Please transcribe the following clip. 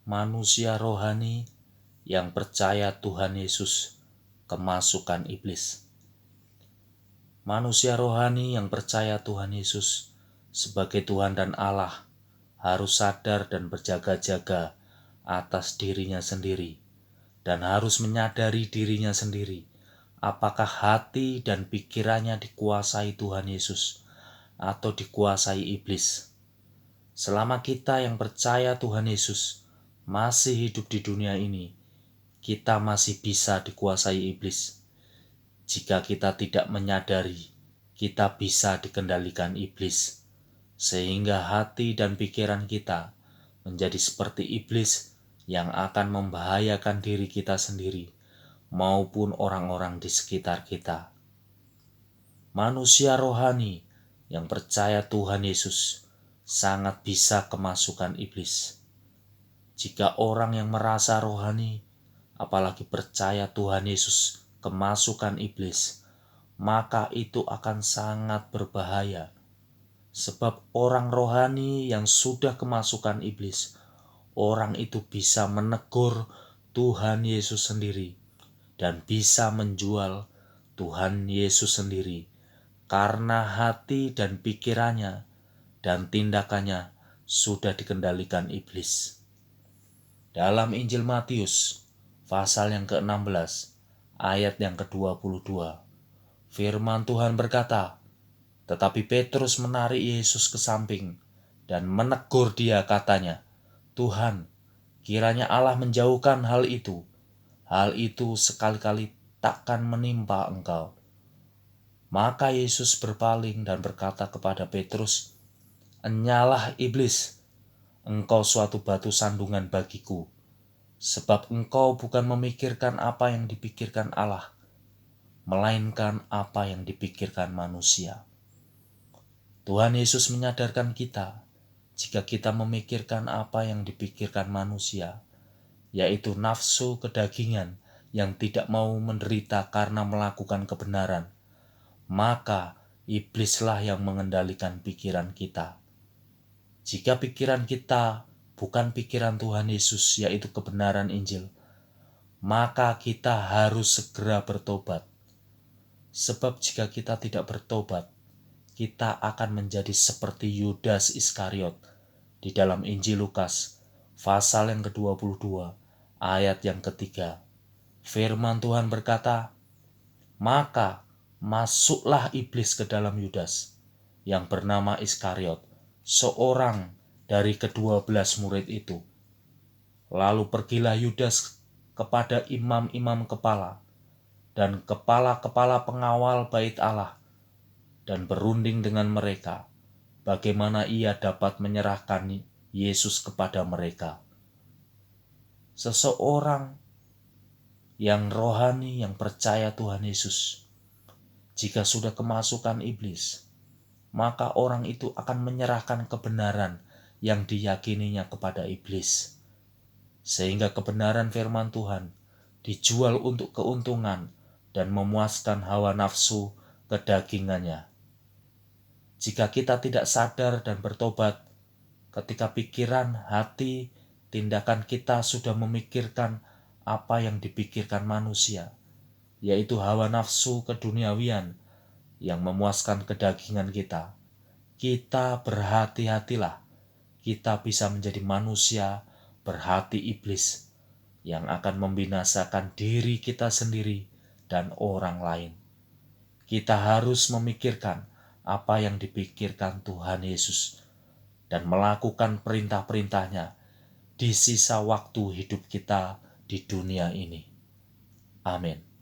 manusia rohani yang percaya Tuhan Yesus kemasukan iblis. Manusia rohani yang percaya Tuhan Yesus sebagai Tuhan dan Allah harus sadar dan berjaga-jaga atas dirinya sendiri dan harus menyadari dirinya sendiri apakah hati dan pikirannya dikuasai Tuhan Yesus atau dikuasai iblis. Selama kita yang percaya Tuhan Yesus masih hidup di dunia ini, kita masih bisa dikuasai iblis. Jika kita tidak menyadari, kita bisa dikendalikan iblis, sehingga hati dan pikiran kita menjadi seperti iblis yang akan membahayakan diri kita sendiri maupun orang-orang di sekitar kita. Manusia rohani yang percaya Tuhan Yesus sangat bisa kemasukan iblis. Jika orang yang merasa rohani, apalagi percaya Tuhan Yesus kemasukan iblis, maka itu akan sangat berbahaya. Sebab orang rohani yang sudah kemasukan iblis, orang itu bisa menegur Tuhan Yesus sendiri dan bisa menjual Tuhan Yesus sendiri karena hati dan pikirannya dan tindakannya sudah dikendalikan iblis. Dalam Injil Matius, pasal yang ke-16, ayat yang ke-22, firman Tuhan berkata, tetapi Petrus menarik Yesus ke samping dan menegur dia katanya, Tuhan, kiranya Allah menjauhkan hal itu sekali-kali takkan menimpa engkau. Maka Yesus berpaling dan berkata kepada Petrus, enyalah iblis, engkau suatu batu sandungan bagiku, sebab engkau bukan memikirkan apa yang dipikirkan Allah, melainkan apa yang dipikirkan manusia. Tuhan Yesus menyadarkan kita, jika kita memikirkan apa yang dipikirkan manusia, yaitu nafsu kedagingan yang tidak mau menderita karena melakukan kebenaran, maka iblislah yang mengendalikan pikiran kita. Jika pikiran kita bukan pikiran Tuhan Yesus, yaitu kebenaran Injil, maka kita harus segera bertobat. Sebab jika kita tidak bertobat, kita akan menjadi seperti Yudas Iskariot di dalam Injil Lukas, pasal yang ke-22, ayat yang ke-3. Firman Tuhan berkata, maka masuklah iblis ke dalam Yudas yang bernama Iskariot, seorang dari ke-12 murid itu. Lalu pergilah Yudas kepada imam-imam kepala dan kepala-kepala pengawal bait Allah dan berunding dengan mereka bagaimana ia dapat menyerahkan Yesus kepada mereka. Seseorang yang rohani yang percaya Tuhan Yesus, jika sudah kemasukan iblis, maka orang itu akan menyerahkan kebenaran yang diyakininya kepada iblis. Sehingga kebenaran firman Tuhan dijual untuk keuntungan dan memuaskan hawa nafsu kedagingannya. Jika kita tidak sadar dan bertobat, ketika pikiran, hati, tindakan kita sudah memikirkan apa yang dipikirkan manusia, yaitu hawa nafsu keduniawian yang memuaskan kedagingan kita, kita berhati-hatilah, kita bisa menjadi manusia berhati iblis yang akan membinasakan diri kita sendiri dan orang lain. Kita harus memikirkan apa yang dipikirkan Tuhan Yesus dan melakukan perintah-perintahnya di sisa waktu hidup kita di dunia ini. Amin.